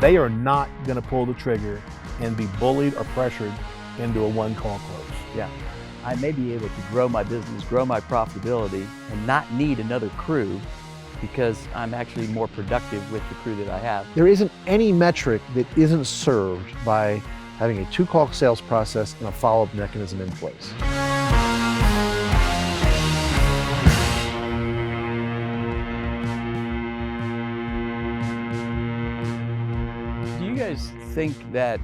they are not going to pull the trigger and be bullied or pressured into a one-call close. Yeah. I may be able to grow my business, grow my profitability, and not need another crew because I'm actually more productive with the crew that I have. There isn't any metric that isn't served by having a two-call sales process and a follow-up mechanism in place. Do you guys think that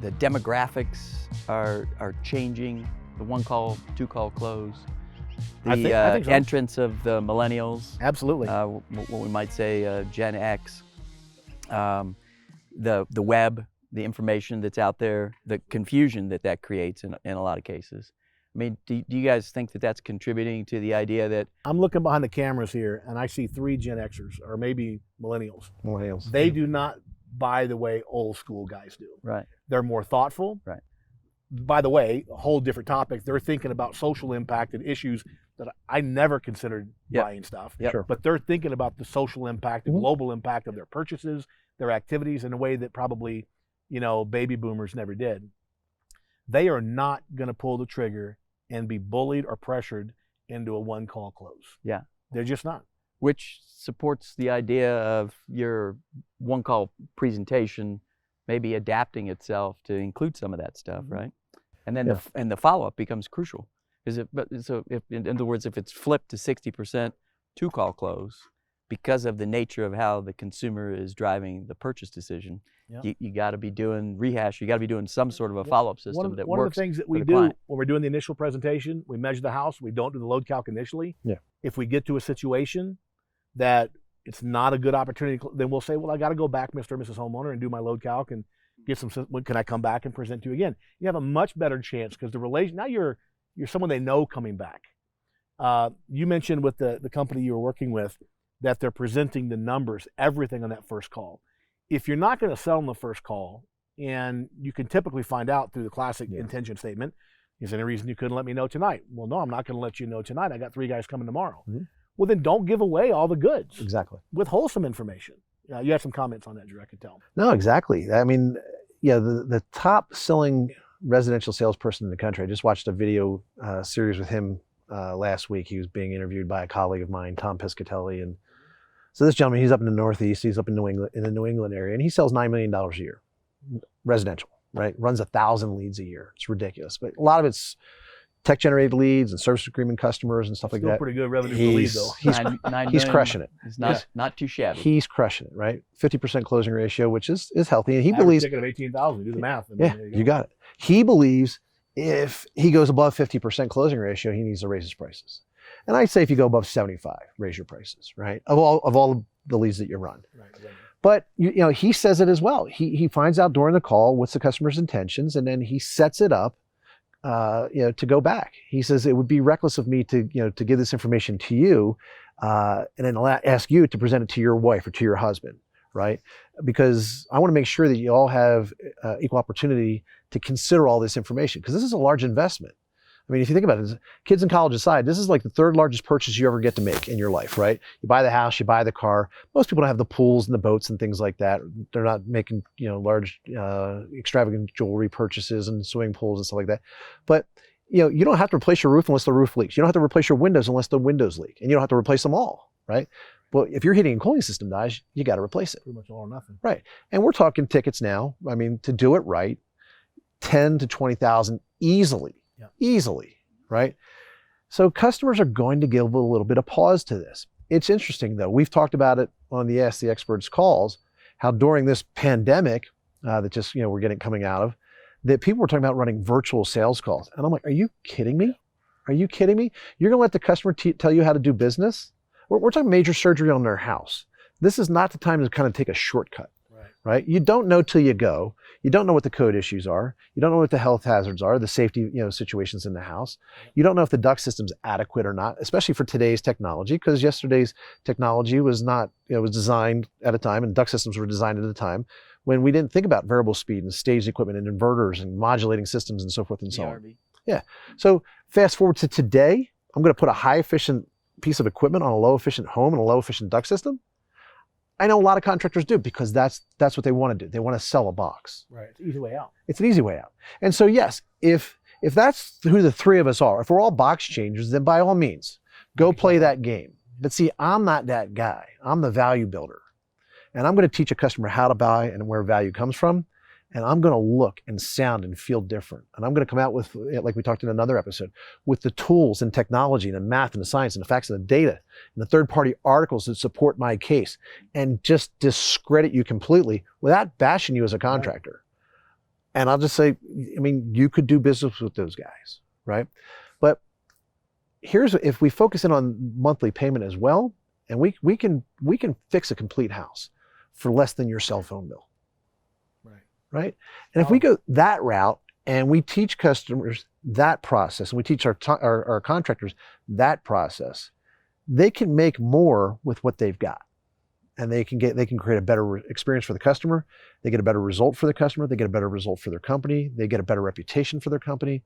the demographics are changing? The one-call, two-call close? The I think so. Entrance of the millennials? Absolutely. What we might say Gen X. The web, the information that's out there, the confusion that creates in a lot of cases. I mean, do you guys think that that's contributing to the idea that... I'm looking behind the cameras here and I see 3 Gen Xers, or maybe millennials. Millennials. They do not buy the way old school guys do. Right. They're more thoughtful. Right. By the way, a whole different topic. They're thinking about social impact and issues that I never considered buying stuff. Yep. Sure. But they're thinking about the social impact and global impact of their purchases, their activities in a way that probably, baby boomers never did. They are not going to pull the trigger and be bullied or pressured into a one-call close. Yeah. They're just not. Which supports the idea of your one-call presentation maybe adapting itself to include some of that stuff, right? And then the follow-up becomes crucial. So in other words, if it's flipped to 60% two-call close, because of the nature of how the consumer is driving the purchase decision, you got to be doing rehash. You got to be doing some sort of a follow-up system that works. One of the things that we do client. when we're doing the initial presentation, we measure the house. We don't do the load calc initially. Yeah. If we get to a situation that it's not a good opportunity, then we'll say, well, I got to go back, Mr. and Mrs. Homeowner, and do my load calc and get some. When can I come back and present to you again? You have a much better chance because the relation. Now you're someone they know coming back. You mentioned with the company you were working with that they're presenting the numbers, everything on that first call. If you're not going to sell on the first call, and you can typically find out through the classic intention statement, is there any reason you couldn't let me know tonight? Well, no, I'm not going to let you know tonight. I got 3 guys coming tomorrow. Well, then don't give away all the goods. Exactly. With wholesome information. You had some comments on that, Drew, I could tell. No, exactly. I mean, the top selling residential salesperson in the country, I just watched a video series with him last week. He was being interviewed by a colleague of mine, Tom Piscatelli. And so this gentleman, he's up in the Northeast, he's up in the New England area, and he sells $9 million a year, residential, right? Runs 1,000 leads a year. It's ridiculous. But a lot of it's tech-generated leads and service agreement customers and stuff like that. Still pretty good revenue per lead, though. He's crushing it. It's not too shabby. He's crushing it, right? 50% closing ratio, which is healthy. And he Average believes... ticket of 18,000, do the math. You got it. He believes if he goes above 50% closing ratio, he needs to raise his prices. And I'd say if you go above 75, raise your prices, right? Of all the leads that you run. Right. But he says it as well. He finds out during the call what's the customer's intentions, and then he sets it up to go back. He says it would be reckless of me to give this information to you and then ask you to present it to your wife or to your husband, right? Because I want to make sure that you all have equal opportunity to consider all this information, because this is a large investment. I mean, if you think about it, kids in college aside, this is like the 3rd largest purchase you ever get to make in your life, right? You buy the house, you buy the car. Most people don't have the pools and the boats and things like that. They're not making, large, extravagant jewelry purchases and swimming pools and stuff like that. But, you don't have to replace your roof unless the roof leaks. You don't have to replace your windows unless the windows leak. And you don't have to replace them all, right? But if your heating and cooling system dies, you got to replace it. Pretty much all or nothing. Right. And we're talking tickets now. I mean, to do it right, 10 to 20,000 easily. Easily, right? So customers are going to give a little bit of pause to this. It's interesting though. We've talked about it on the Ask the Experts calls, how during this pandemic that just, we're coming out of, that people were talking about running virtual sales calls. And I'm like, are you kidding me? Are you kidding me? You're gonna let the customer tell you how to do business? We're talking major surgery on their house. This is not the time to kind of take a shortcut, right? You don't know till you go. You don't know what the code issues are. You don't know what the health hazards are, the safety situations in the house. You don't know if the duct system's adequate or not, especially for today's technology, because yesterday's technology was not, was designed at a time, and duct systems were designed at a time when we didn't think about variable speed and staged equipment and inverters and modulating systems and so forth and so on. Yeah. So fast forward to today, I'm going to put a high efficient piece of equipment on a low efficient home and a low efficient duct system. I know a lot of contractors do, because that's what they want to do. They want to sell a box. Right. It's an easy way out. It's an easy way out. And so yes, if that's who the three of us are, if we're all box changers, then by all means, go play that game. But see, I'm not that guy. I'm the value builder. And I'm going to teach a customer how to buy and where value comes from. And I'm going to look and sound and feel different. And I'm going to come out with, like we talked in another episode, with the tools and technology and the math and the science and the facts and the data and the third-party articles that support my case, and just discredit you completely without bashing you as a contractor. Right. And I'll just say, I mean, you could do business with those guys, right? But here's, if we focus in on monthly payment as well, and we can fix a complete house for less than your cell phone bill. Right? And if we go that route and we teach customers that process, and we teach our contractors that process, they can make more with what they've got. And they can create a better experience for the customer. They get a better result for the customer. They get a better result for their company. They get a better reputation for their company.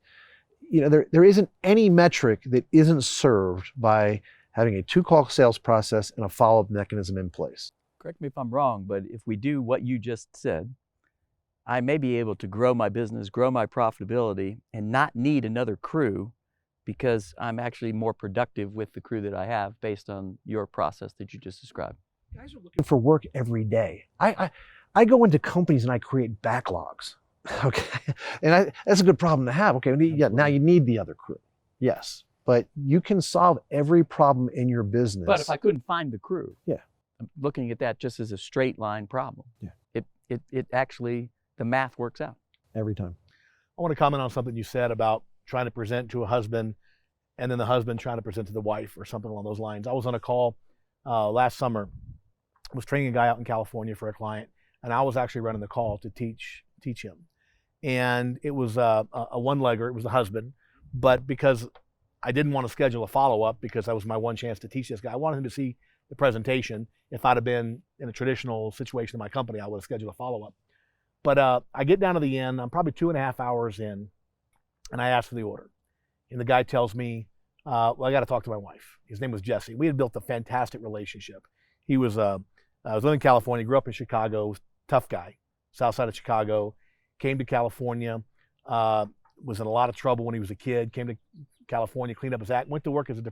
You know, there isn't any metric that isn't served by having a 2-call sales process and a follow-up mechanism in place. Correct me if I'm wrong, but if we do what you just said, I may be able to grow my business, grow my profitability, and not need another crew, because I'm actually more productive with the crew that I have based on your process that you just described. Guys are looking for work every day. I go into companies and I create backlogs. Okay, and that's a good problem to have. Okay, yeah, now you need the other crew. Yes, but you can solve every problem in your business. But if I couldn't find the crew, yeah, I'm looking at that just as a straight line problem. Yeah, it actually, the math works out every time. I want to comment on something you said about trying to present to a husband and then the husband trying to present to the wife, or something along those lines. I was on a call last summer. I was training a guy out in California for a client, and I was actually running the call to teach him. And it was a one-legger. It was the husband. But because I didn't want to schedule a follow-up, because that was my one chance to teach this guy, I wanted him to see the presentation. If I'd have been in a traditional situation in my company, I would have scheduled a follow-up. But I get down to the end. I'm probably 2.5 hours in, and I ask for the order. And the guy tells me, well, I got to talk to my wife. His name was Jesse. We had built a fantastic relationship. He was, I was living in California, grew up in Chicago, tough guy, south side of Chicago, came to California, was in a lot of trouble when he was a kid, came to California, cleaned up his act, went to work as a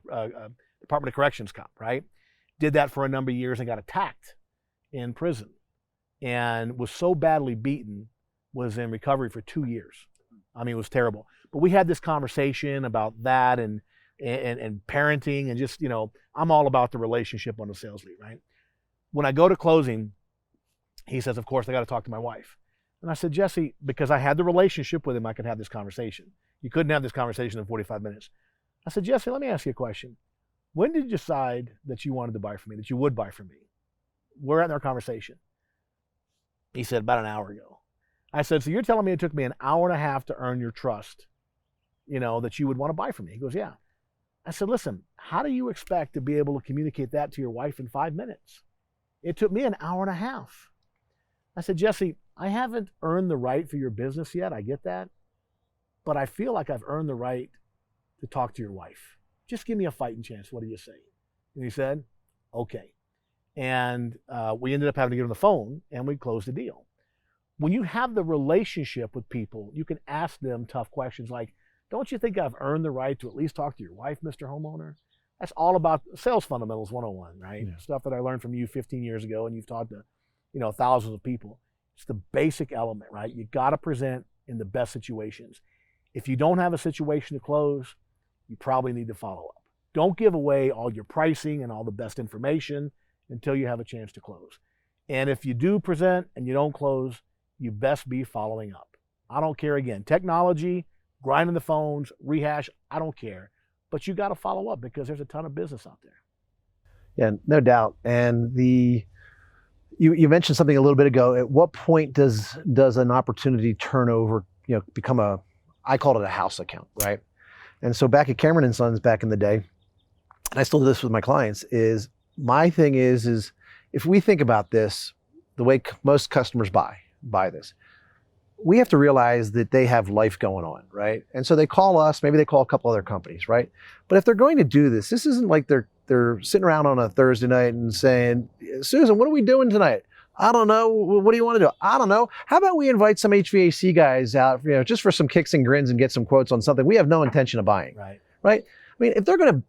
Department of Corrections cop, right? Did that for a number of years and got attacked in prison, and was so badly beaten, was in recovery for 2 years. I mean, it was terrible. But we had this conversation about that and parenting, and just, you know, I'm all about the relationship on the sales lead, right? When I go to closing, he says, of course, I got to talk to my wife. And I said, Jesse, because I had the relationship with him, I could have this conversation. You couldn't have this conversation in 45 minutes. I said, Jesse, let me ask you a question. When did you decide that you wanted to buy from me, that you would buy from me? We're at our conversation. He said, about an hour ago. I said, so you're telling me it took me an hour and a half to earn your trust, you know, that you would want to buy from me? He goes, yeah. I said, listen, how do you expect to be able to communicate that to your wife in 5 minutes? It took me an hour and a half. I said, Jesse, I haven't earned the right for your business yet. I get that. But I feel like I've earned the right to talk to your wife. Just give me a fighting chance. What do you say? And he said, okay. And we ended up having to get on the phone, and we closed the deal. When you have the relationship with people, you can ask them tough questions like, don't you think I've earned the right to at least talk to your wife, Mr. Homeowner? That's all about sales fundamentals 101, right? Yeah. Stuff that I learned from you 15 years ago, and you've taught to, you know, thousands of people. It's the basic element, right? You got to present in the best situations. If you don't have a situation to close, you probably need to follow up. Don't give away all your pricing and all the best information until you have a chance to close. And if you do present and you don't close, you best be following up. I don't care, again, technology, grinding the phones, rehash, I don't care. But you got to follow up, because there's a ton of business out there. Yeah, no doubt. And you mentioned something a little bit ago. At what point does an opportunity turn over, you know, become I called it a house account, right? And so back at Cameron and Sons back in the day, and I still do this with my clients, is my thing is if we think about this, the way most customers buy this, we have to realize that they have life going on, right? And so they call us, maybe they call a couple other companies, right? But if they're going to do this isn't like they're they're sitting around on a Thursday night and saying, Susan, what are we doing tonight? I don't know. What do you want to do? I don't know. How about we invite some HVAC guys out, just for some kicks and grins and get some quotes on something we have no intention of buying. Right? I mean, if they're going to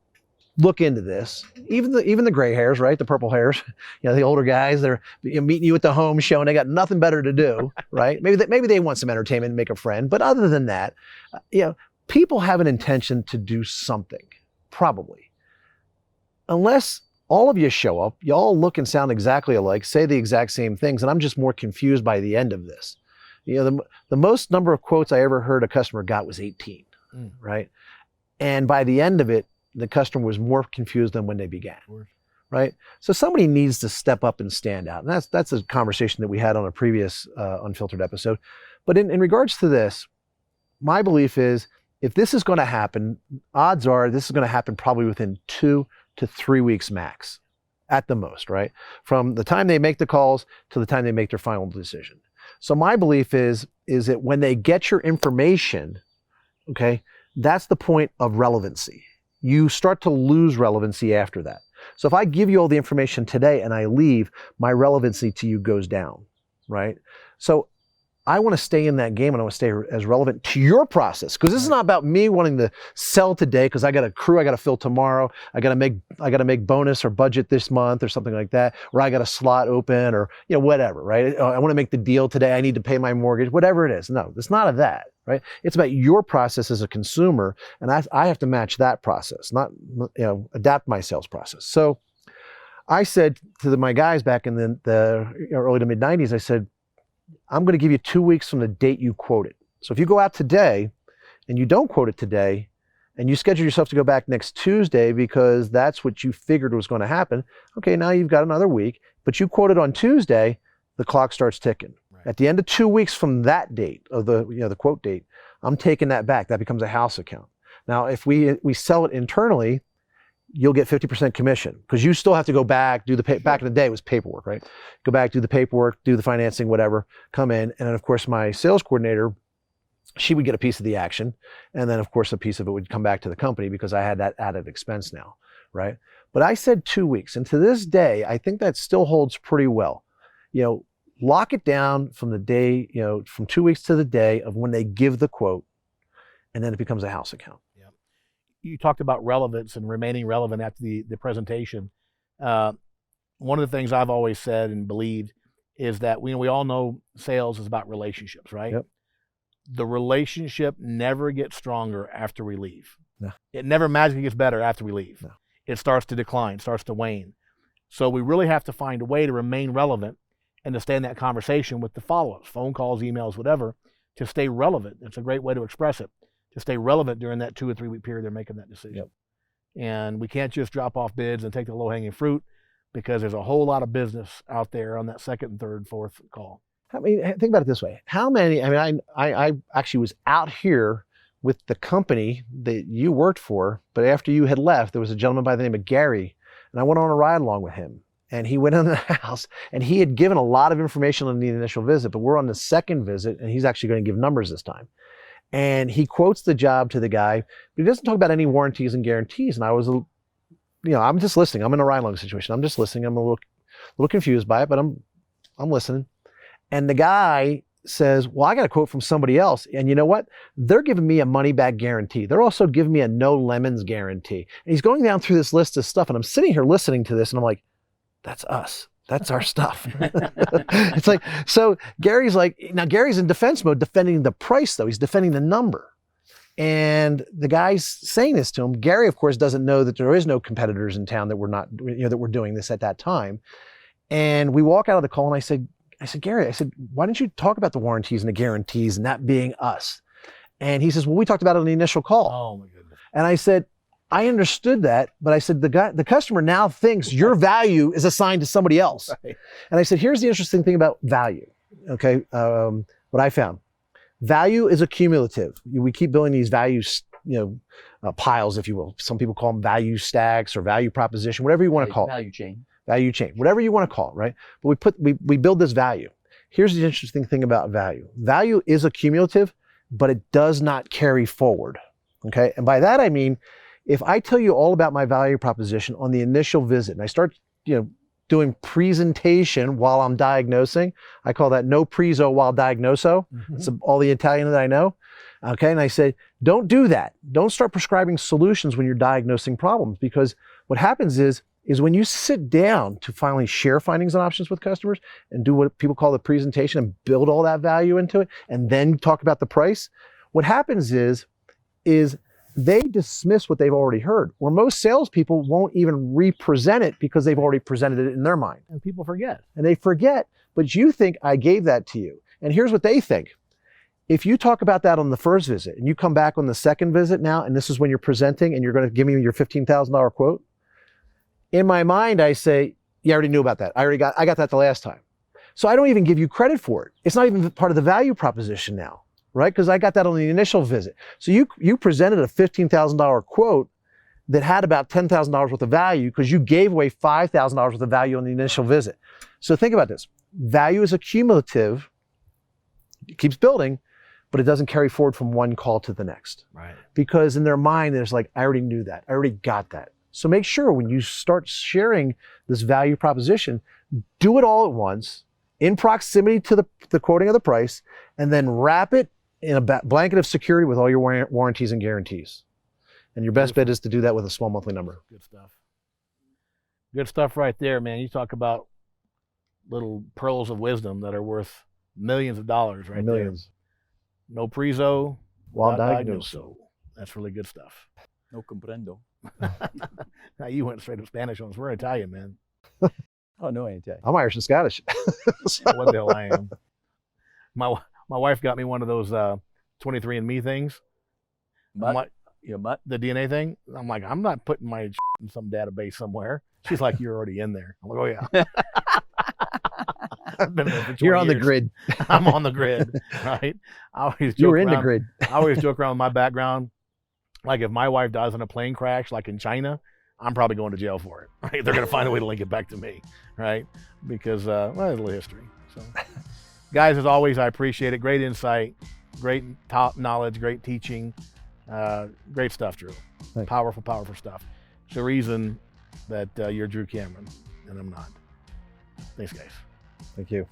look into this, even the gray hairs, right? The purple hairs, the older guys, they're meeting you at the home show and they got nothing better to do, right? Maybe they want some entertainment and make a friend. But other than that, people have an intention to do something, probably. Unless all of you show up, you all look and sound exactly alike, say the exact same things, and I'm just more confused by the end of this. The most number of quotes I ever heard a customer got was 18, right? And by the end of it, the customer was more confused than when they began, right? So somebody needs to step up and stand out. And that's a conversation that we had on a previous Unfiltered episode. But in regards to this, my belief is if this is going to happen, odds are this is going to happen probably within 2 to 3 weeks max at the most, right? From the time they make the calls to the time they make their final decision. So my belief is that when they get your information, okay, that's the point of relevancy. You start to lose relevancy after that. So if I give you all the information today and I leave, my relevancy to you goes down, right? So I want to stay in that game and I want to stay as relevant to your process, because this is not about me wanting to sell today because I got a crew I got to fill tomorrow. I got to make bonus or budget this month or something like that, or I got a slot open or whatever, right? I want to make the deal today. I need to pay my mortgage, whatever it is. No, it's not of that, right? It's about your process as a consumer, and I have to match that process, not adapt my sales process. So I said to my guys back in the early to mid 90s, I said, I'm going to give you 2 weeks from the date you quote it. So if you go out today and you don't quote it today and you schedule yourself to go back next Tuesday because that's what you figured was going to happen, okay, now you've got another week, but you quoted on Tuesday, the clock starts ticking. Right. At the end of 2 weeks from that date of the quote date, I'm taking that back. That becomes a house account. Now, if we sell it internally, you'll get 50% commission because you still have to go back, back in the day it was paperwork, right? Go back, do the paperwork, do the financing, whatever, come in. And then of course my sales coordinator, she would get a piece of the action. And then of course a piece of it would come back to the company because I had that added expense now, right? But I said 2 weeks. And to this day, I think that still holds pretty well. Lock it down from the day, from 2 weeks to the day of when they give the quote, and then it becomes a house account. You talked about relevance and remaining relevant after the presentation. One of the things I've always said and believed is that we all know sales is about relationships, right? Yep. The relationship never gets stronger after we leave. No. It never magically gets better after we leave. No. It starts to decline, starts to wane. So we really have to find a way to remain relevant and to stay in that conversation with the follow-ups, phone calls, emails, whatever, to stay relevant. It's a great way to express it. To stay relevant during that 2 or 3 week period they're making that decision. Yep. And we can't just drop off bids and take the low-hanging fruit because there's a whole lot of business out there on that second, third, fourth call. I mean, think about it this way. How many, I actually was out here with the company that you worked for, but after you had left, there was a gentleman by the name of Gary, and I went on a ride along with him. And he went in the house and he had given a lot of information on the initial visit, but we're on the second visit and he's actually going to give numbers this time. And he quotes the job to the guy, but he doesn't talk about any warranties and guarantees. And I was, I'm just listening. I'm in a ride-along situation. I'm just listening. I'm a little confused by it, but I'm listening. And the guy says, well, I got a quote from somebody else. And you know what? They're giving me a money-back guarantee. They're also giving me a no lemons guarantee. And he's going down through this list of stuff. And I'm sitting here listening to this and I'm like, that's us. That's our stuff. It's like, so Gary's like, now Gary's in defense mode, defending the price though. He's defending the number. And the guy's saying this to him. Gary, of course, doesn't know that there is no competitors in town that we're not, that we're doing this at that time. And we walk out of the call and I said, Gary, why didn't you talk about the warranties and the guarantees and that being us? And he says, well, we talked about it on the initial call. Oh my goodness. And I said, I understood that, but I said, the customer now thinks your value is assigned to somebody else. Right. And I said, here's the interesting thing about value. Okay. What I found, value is accumulative. We keep building these values, piles, if you will. Some people call them value stacks or value proposition, whatever you want to call it. Value chain, whatever you want to call it, right? But we build this value. Here's the interesting thing about value. Value is accumulative, but it does not carry forward. Okay. And by that, I mean, if I tell you all about my value proposition on the initial visit and I start, doing presentation while I'm diagnosing, I call that no preso while diagnoso. It's all the Italian that I know. Okay, and I say, don't do that. Don't start prescribing solutions when you're diagnosing problems, because what happens is when you sit down to finally share findings and options with customers and do what people call the presentation and build all that value into it, and then talk about the price, what happens is they dismiss what they've already heard, where most salespeople won't even re-present it because they've already presented it in their mind. And people forget. And they forget, but you think I gave that to you. And here's what they think. If you talk about that on the first visit and you come back on the second visit now, and this is when you're presenting and you're going to give me your $15,000 quote, in my mind, I say, you already knew about that. I got that the last time. So I don't even give you credit for it. It's not even part of the value proposition now, right? Because I got that on the initial visit. So you presented a $15,000 quote that had about $10,000 worth of value because you gave away $5,000 worth of value on the initial visit. So think about this. Value is accumulative. It keeps building, but it doesn't carry forward from one call to the next. Right. Because in their mind, there's like, I already knew that. I already got that. So make sure when you start sharing this value proposition, do it all at once in proximity to the quoting of the price, and then wrap it in a blanket of security with all your warranties and guarantees. And your best bet is to do that with a small monthly number. Good stuff. Good stuff right there, man. You talk about little pearls of wisdom that are worth millions of dollars right Millions. there. No preso While diagnoso. diagnosing. That's really good stuff. No comprendo. Now you went straight to Spanish on us. We're Italian, man. Oh, no, I ain't Italian. I'm Irish and Scottish. What the hell I am. My wife got me one of those 23andMe things. I'm like, the DNA thing. I'm like, I'm not putting my in some database somewhere. She's like, you're already in there. I'm like, oh yeah. I've been there for 20 You're on the years. grid. I'm on the grid, right? You were in the grid. I always joke around with my background. Like if my wife dies in a plane crash, like in China, I'm probably going to jail for it. Right? They're going to find a way to link it back to me, right? Because there's a little history. So, guys, as always, I appreciate it. Great insight, great top knowledge, great teaching, great stuff, Drew. Thanks. Powerful, powerful stuff. It's the reason that you're Drew Cameron and I'm not. Thanks, guys. Thank you.